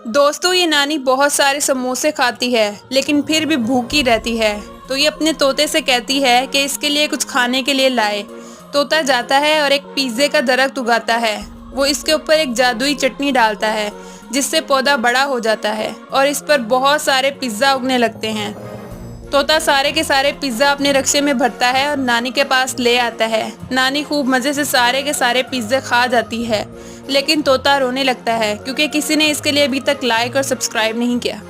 दोस्तों, ये नानी बहुत सारे समोसे खाती है लेकिन फिर भी भूखी रहती है। तो ये अपने तोते से कहती है कि इसके लिए कुछ खाने के लिए लाए। तोता जाता है और एक पिज़्ज़े का दरख्त उगाता है। वो इसके ऊपर एक जादुई चटनी डालता है जिससे पौधा बड़ा हो जाता है और इस पर बहुत सारे पिज़्ज़ा उगने लगते हैं। तोता सारे के सारे पिज़्ज़ा अपने रक्शे में भरता है और नानी के पास ले आता है। नानी खूब मज़े से सारे के सारे पिज़्ज़े खा जाती है, लेकिन तोता रोने लगता है क्योंकि किसी ने इसके लिए अभी तक लाइक और सब्सक्राइब नहीं किया।